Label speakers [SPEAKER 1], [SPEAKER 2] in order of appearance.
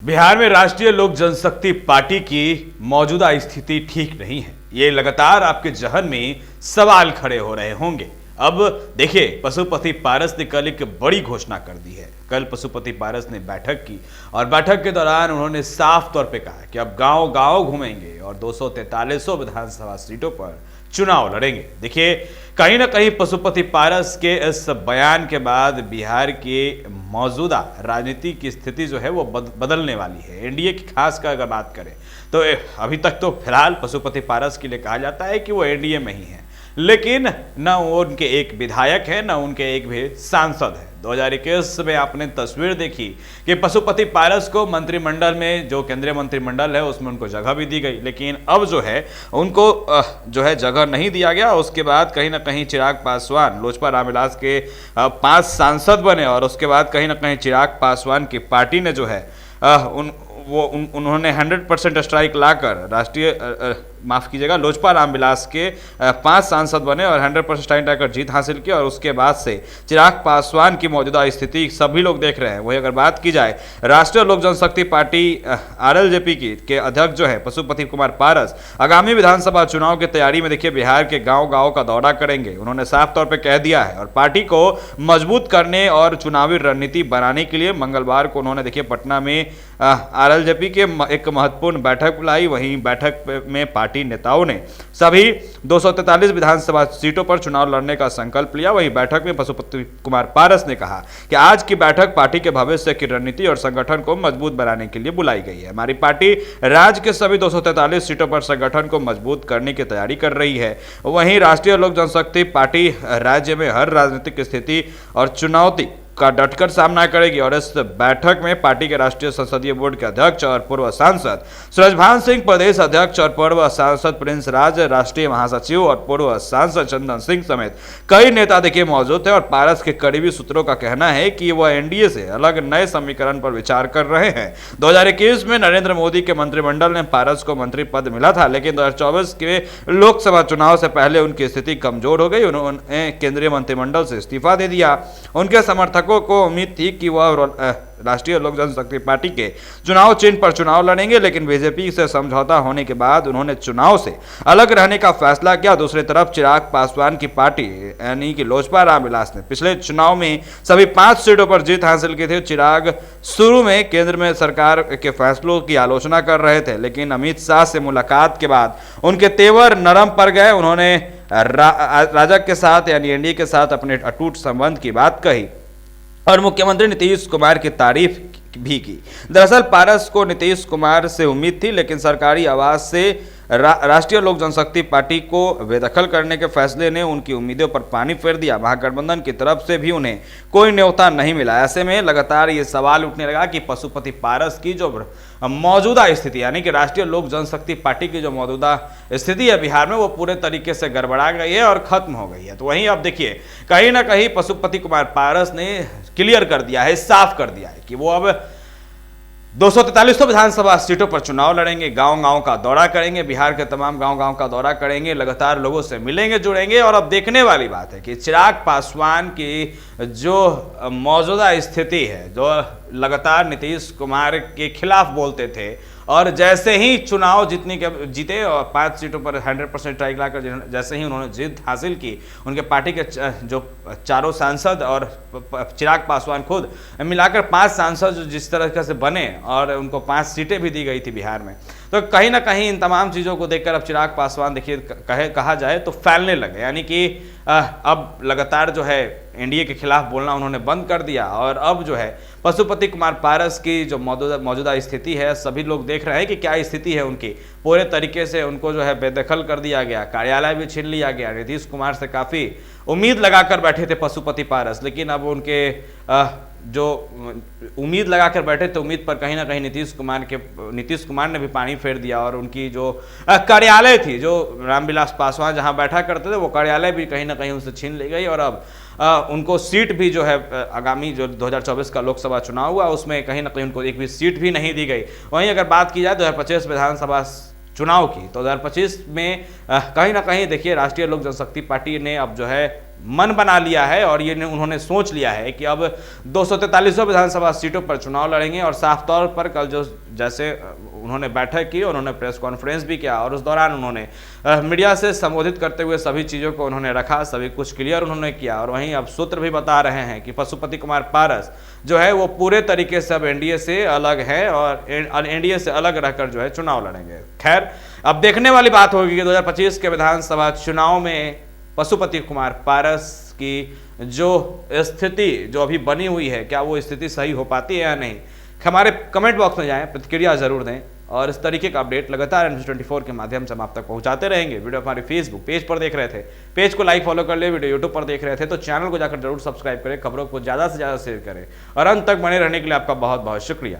[SPEAKER 1] बिहार में राष्ट्रीय लोक जनशक्ति पार्टी की मौजूदा स्थिति ठीक नहीं है। ये लगातार आपके जहन में सवाल खड़े हो रहे होंगे। अब देखिए, पशुपति पारस ने कल एक बड़ी घोषणा कर दी है। कल पशुपति पारस ने बैठक की और बैठक के दौरान उन्होंने साफ तौर पे कहा कि अब गांव-गांव घूमेंगे और 243 विधानसभा सीटों पर चुनाव लड़ेंगे। देखिए, कहीं ना कहीं पशुपति पारस के इस बयान के बाद बिहार के मौजूदा राजनीति की स्थिति जो है वो बदलने वाली है। एनडीए की खास कर अगर बात करें तो अभी तक तो फिलहाल पशुपति पारस के लिए कहा जाता है कि वो एनडीए में ही है, लेकिन न वो उनके एक विधायक है न उनके एक भी सांसद है। 2021 में आपने तस्वीर देखी कि पशुपति पारस को मंत्रिमंडल में, जो केंद्रीय मंत्रिमंडल है उसमें उनको जगह भी दी गई, लेकिन अब जो है उनको जो है जगह नहीं दिया गया। उसके बाद कहीं ना कहीं चिराग पासवान लोजपा रामविलास के 5 सांसद बने और उसके बाद कहीं ना कहीं चिराग पासवान की पार्टी ने जो है उन्होंने 100% स्ट्राइक लाकर माफ कीजिएगा लोजपा रामविलास के 5 सांसद बने और 100% स्ट्राइक लाकर जीत हासिल की। और उसके बाद से चिराग पासवान की मौजूदा स्थिति सभी लोग देख रहे हैं। वही अगर बात की जाए राष्ट्रीय लोक जनशक्ति पार्टी आरएलजेपी के अध्यक्ष जो है पशुपति कुमार पारस आगामी विधानसभा चुनाव की तैयारी में देखिए बिहार के गाँव-गाँव का दौरा करेंगे। उन्होंने साफ तौर पर कह दिया है और पार्टी को मजबूत करने और चुनावी रणनीति बनाने के लिए मंगलवार को उन्होंने देखिए पटना में आरएलजेपी के एक महत्वपूर्ण बैठक बुलाई। वहीं बैठक में पार्टी नेताओं ने सभी 243 विधानसभा सीटों पर चुनाव लड़ने का संकल्प लिया। वहीं बैठक में पशुपति कुमार पारस ने कहा कि आज की बैठक पार्टी के भविष्य की रणनीति और संगठन को मजबूत बनाने के लिए बुलाई गई है। हमारी पार्टी राज्य के सभी 243 सीटों पर संगठन को मजबूत करने की तैयारी कर रही है। वहीं राष्ट्रीय लोक जनशक्ति पार्टी राज्य में हर राजनीतिक स्थिति और चुनौती का डटकर सामना करेगी। और इस बैठक में पार्टी के राष्ट्रीय संसदीय बोर्ड के अध्यक्ष और पूर्व सांसद सूरजभान सिंह, प्रदेश अध्यक्ष और पूर्व सांसद प्रिंस राज, राष्ट्रीय महासचिव और पूर्व सांसद चंदन सिंह समेत कई नेता देखिए मौजूद थे। और पारस के करीबी सूत्रों का कहना है कि वह एनडीए से अलग नए समीकरण पर विचार कर रहे हैं। 2021 में नरेंद्र मोदी के मंत्रिमंडल ने पारस को मंत्री पद मिला था, लेकिन 2024 के लोकसभा चुनाव से पहले उनकी स्थिति कमजोर हो गई। उन्होंने केंद्रीय मंत्रिमंडल से इस्तीफा दे दिया। उनके समर्थक को उम्मीद थी कि वह राष्ट्रीय लोक जनशक्ति पार्टी के चुनाव चिन्ह पर चुनाव लड़ेंगे, लेकिन बीजेपी से समझौता होने के बाद उन्होंने चुनाव से अलग रहने का फैसला किया। दूसरी तरफ चिराग पासवान की पार्टी यानी कि लोजपा रामविलास ने पिछले चुनाव में सभी 5 सीटों पर जीत हासिल की थी। चिराग शुरू में केंद्र में सरकार के फैसलों की आलोचना कर रहे थे, लेकिन अमित शाह से मुलाकात के बाद उनके तेवर नरम पड़ गए। उन्होंने राजग के साथ यानी एनडीए के साथ अपने अटूट संबंध की बात कही और मुख्यमंत्री नीतीश कुमार की तारीफ भी की। दरअसल पारस को नीतीश कुमार से उम्मीद थी, लेकिन सरकारी आवाज से राष्ट्रीय लोक जनशक्ति पार्टी को बेदखल करने के फैसले ने उनकी उम्मीदों पर पानी फेर दिया। महागठबंधन की तरफ से भी उन्हें कोई न्योता नहीं मिला। ऐसे में लगातार ये सवाल उठने लगा कि पशुपति पारस की जो मौजूदा स्थिति यानी कि राष्ट्रीय लोक जनशक्ति पार्टी की जो मौजूदा स्थिति है बिहार में, वो पूरे तरीके से गड़बड़ा गई है और खत्म हो गई है। तो वहीं अब देखिए कहीं ना कहीं पशुपति कुमार पारस ने क्लियर कर दिया है, साफ कर दिया है कि वो अब 243 विधानसभा सीटों पर चुनाव लड़ेंगे, गांव-गांव का दौरा करेंगे, बिहार के तमाम गांव-गांव का दौरा करेंगे, लगातार लोगों से मिलेंगे, जुड़ेंगे। और अब देखने वाली बात है कि चिराग पासवान की जो मौजूदा स्थिति है, जो लगातार नीतीश कुमार के खिलाफ बोलते थे और जैसे ही चुनाव जीते और 5 सीटों पर 100% स्ट्राइक लाकर जैसे ही उन्होंने जीत हासिल की, उनके पार्टी के जो 4 सांसद और चिराग पासवान खुद मिलाकर 5 सांसद जिस तरह से बने और उनको 5 सीटें भी दी गई थी बिहार में, तो कहीं ना कहीं इन तमाम चीज़ों को देखकर अब चिराग पासवान देखिए कहा जाए तो फैलने लगे। यानी कि अब लगातार जो है एनडीए के खिलाफ बोलना उन्होंने बंद कर दिया। और अब जो है पशुपति कुमार पारस की जो मौजूदा स्थिति है, सभी लोग देख रहे हैं कि क्या स्थिति है उनकी। पूरे तरीके से उनको जो है बेदखल कर दिया गया, कार्यालय भी छीन लिया गया। नीतीश कुमार से काफ़ी उम्मीद लगाकर बैठे थे पशुपति पारस, लेकिन अब उनके जो उम्मीद लगाकर बैठे थे, उम्मीद पर कहीं ना कहीं नीतीश कुमार ने भी पानी फेर दिया। और उनकी जो कार्यालय थी, जो रामविलास पासवान जहां बैठा करते थे, वो कार्यालय भी कहीं ना कहीं उनसे छीन ली गई। और अब उनको सीट भी जो है आगामी जो 2024 का लोकसभा चुनाव हुआ उसमें कहीं ना कहीं उनको एक भी सीट भी नहीं दी गई। वहीं अगर बात की जाए 2025 विधानसभा चुनाव की, तो 2025 में कहीं ना कहीं देखिए राष्ट्रीय लोक जनशक्ति पार्टी ने अब जो है मन बना लिया है और ये उन्होंने सोच लिया है कि अब 243 विधानसभा सीटों पर चुनाव लड़ेंगे। और साफ तौर पर कल जो जैसे उन्होंने बैठक की, उन्होंने प्रेस कॉन्फ्रेंस भी किया और उस दौरान उन्होंने मीडिया से संबोधित करते हुए सभी चीज़ों को उन्होंने रखा, सभी कुछ क्लियर उन्होंने किया। और वहीं अब सूत्र भी बता रहे हैं कि पशुपति कुमार पारस जो है वो पूरे तरीके से अब एनडीए से अलग है और एनडीए से अलग रहकर जो है चुनाव लड़ेंगे। खैर, अब देखने वाली बात होगी कि 2025 के विधानसभा चुनाव में पशुपति कुमार पारस की जो स्थिति जो अभी बनी हुई है, क्या वो स्थिति सही हो पाती है या नहीं। हमारे कमेंट बॉक्स में जाएं, प्रतिक्रिया जरूर दें और इस तरीके का अपडेट लगातार NBC24 के माध्यम से हम आप तक पहुंचाते रहेंगे। वीडियो हमारे फेसबुक पेज पर देख रहे थे, पेज को लाइक फॉलो कर ले। वीडियो यूट्यूब पर देख रहे थे तो चैनल को जाकर जरूर सब्सक्राइब करें, खबरों को ज़्यादा से ज़्यादा शेयर करें और अंत तक बने रहने के लिए आपका बहुत बहुत शुक्रिया।